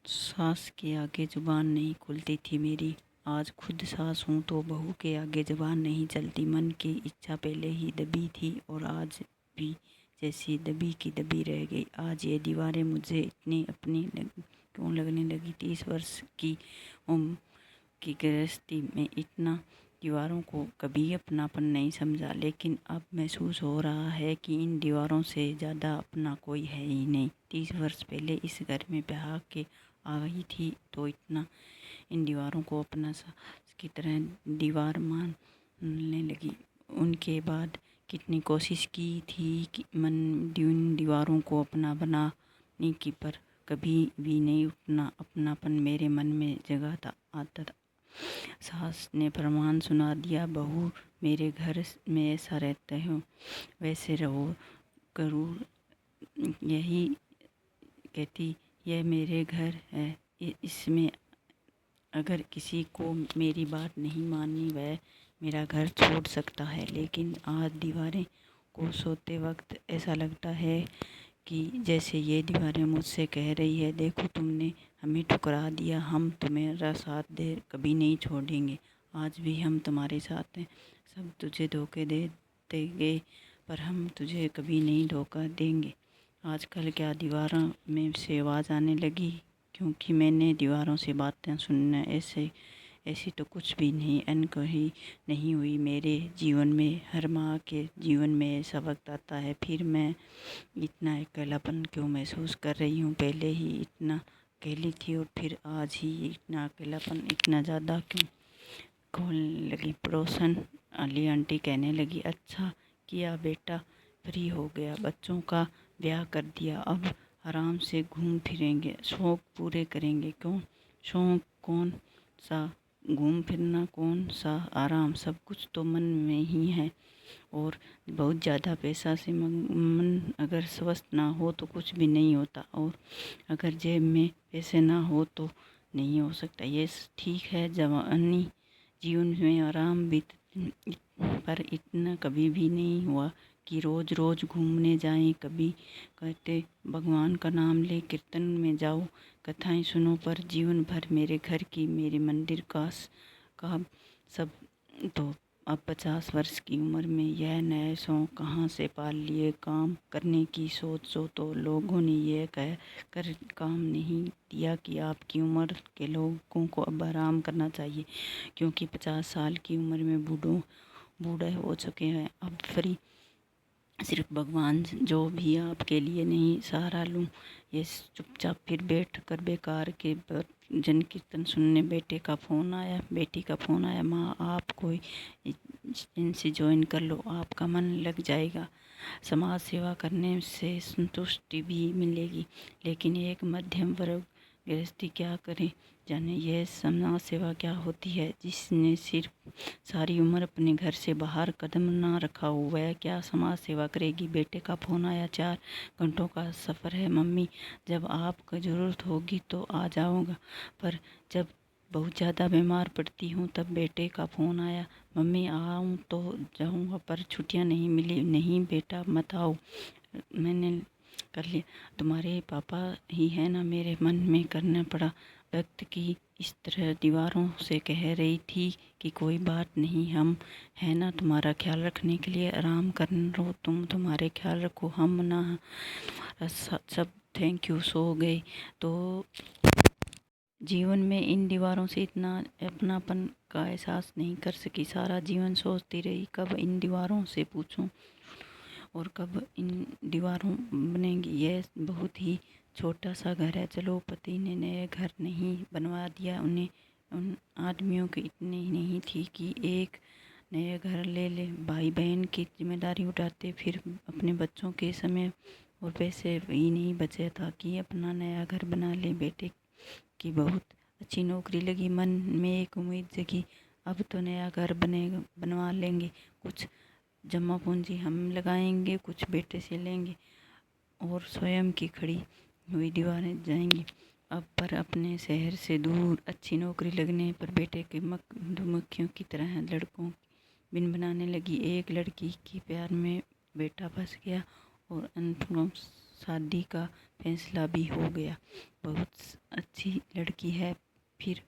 सास के आगे जुबान नहीं खुलती थी मेरी। आज खुद सास हूँ तो बहू के आगे जुबान नहीं चलती। मन की इच्छा पहले ही दबी थी और आज भी जैसी दबी की दबी रह गई। आज ये दीवारें मुझे इतनी अपनी क्यों लगने लगी। 30 वर्ष की उम्र की गृहस्थी में इतना दीवारों को कभी अपनापन नहीं समझा, लेकिन अब महसूस हो रहा है कि इन दीवारों से ज़्यादा अपना कोई है ही नहीं। 30 वर्ष पहले इस घर में ब्याह के आई थी तो इतना इन दीवारों को अपना सास की तरह दीवार मानने लगी। उनके बाद कितनी कोशिश की थी कि इन दीवारों को अपना बनाने की, पर कभी भी नहीं उतना अपनापन मेरे मन में जगह आता था। सास ने फरमान सुना दिया, बहू मेरे घर में ऐसा रहते हो वैसे रहो करूँ। यही कहती, यह मेरे घर है, इसमें अगर किसी को मेरी बात नहीं मानी वह मेरा घर छोड़ सकता है। लेकिन आज दीवारें को सोते वक्त ऐसा लगता है कि जैसे ये दीवारें मुझसे कह रही है, देखो तुमने हमें ठुकरा दिया, हम तुम्हारा साथ दे कभी नहीं छोड़ेंगे। आज भी हम तुम्हारे साथ हैं। सब तुझे धोखे देते गए पर हम तुझे कभी नहीं धोखा देंगे। आजकल क्या दीवारों में से आवाज़ आने लगी क्योंकि मैंने दीवारों से बातें सुनना ऐसी तो कुछ भी नहीं अनकही नहीं हुई मेरे जीवन में। हर माँ के जीवन में ऐसा वक्त आता है, फिर मैं इतना अकेलापन क्यों महसूस कर रही हूँ। पहले ही इतना अकेली थी और फिर आज ही इतना अकेलापन इतना ज़्यादा क्यों खोलने लगी। पड़ोसन अली आंटी कहने लगी, अच्छा किया बेटा, फ्री हो गया, बच्चों का ब्याह कर दिया, अब आराम से घूम फिरेंगे, शौक पूरे करेंगे। क्यों शौक, कौन सा घूम फिरना, कौन सा आराम, सब कुछ तो मन में ही है। और बहुत ज़्यादा पैसा से मन अगर स्वस्थ ना हो तो कुछ भी नहीं होता, और अगर जेब में पैसे ना हो तो नहीं हो सकता। ये ठीक है, जवानी जीवन में आराम भी, पर इतना कभी भी नहीं हुआ कि रोज़ रोज़ घूमने जाएं। कभी कहते भगवान का नाम ले कीर्तन में जाओ, कथाएं सुनो, पर जीवन भर मेरे घर की मेरे मंदिर का सब तो अब 50 वर्ष की उम्र में यह नए शौक कहाँ से पाल लिए। काम करने की सोचो तो लोगों ने यह कह कर काम नहीं दिया कि आपकी उम्र के लोगों को अब आराम करना चाहिए, क्योंकि 50 साल की उम्र में बूढ़े हो चुके हैं। अब फ्री सिर्फ भगवान जो भी आपके लिए नहीं सहारा लूँ। ये चुपचाप फिर बैठ कर बेकार के जन कीर्तन सुनने बेटी का फ़ोन आया, माँ आप कोई इनसे ज्वाइन कर लो, आपका मन लग जाएगा, समाज सेवा करने से संतुष्टि भी मिलेगी। लेकिन एक मध्यम वर्ग गृहस्थी क्या करे जाने, यह समाज सेवा क्या होती है। जिसने सिर्फ सारी उम्र अपने घर से बाहर कदम ना रखा हो वह क्या समाज सेवा करेगी। बेटे का फ़ोन आया, 4 घंटों का सफ़र है, मम्मी जब आपको ज़रूरत होगी तो आ जाऊँगा, पर जब बहुत ज़्यादा बीमार पड़ती हूँ तब। बेटे का फ़ोन आया, मम्मी आऊँ तो जाऊँगा पर छुट्टियाँ नहीं मिली। नहीं बेटा मत आओ, मैंने कर लिया, तुम्हारे पापा ही है ना। मेरे मन में करना पड़ा व्यक्त की इस तरह दीवारों से कह रही थी कि कोई बात नहीं, हम है ना तुम्हारा ख्याल रखने के लिए, आराम कर लो, तुम तुम्हारे ख्याल रखो, हम ना सब थैंक यू। सो गए तो जीवन में इन दीवारों से इतना अपनापन का एहसास नहीं कर सकी। सारा जीवन सोचती रही कब इन दीवारों से पूछूं और कब इन दीवारों बनेंगी। यह बहुत ही छोटा सा घर है, चलो पति ने नया घर नहीं बनवा दिया, उन्हें उन आदमियों की इतनी नहीं थी कि एक नया घर ले ले, भाई बहन की जिम्मेदारी उठाते, फिर अपने बच्चों के समय और पैसे भी नहीं बचे था कि अपना नया घर बना ले। बेटे की बहुत अच्छी नौकरी लगी, मन में एक उम्मीद जगी, अब तो नया घर बनवा लेंगे, कुछ जमा पूंजी हम लगाएंगे, कुछ बेटे से लेंगे और स्वयं की खड़ी हुई दीवारें जाएंगी। अब पर अपने शहर से दूर अच्छी नौकरी लगने पर बेटे के मधुमक्खियों की तरह लड़कों बिन बनाने लगी। एक लड़की के प्यार में बेटा फंस गया और अंत में शादी का फैसला भी हो गया। बहुत अच्छी लड़की है, फिर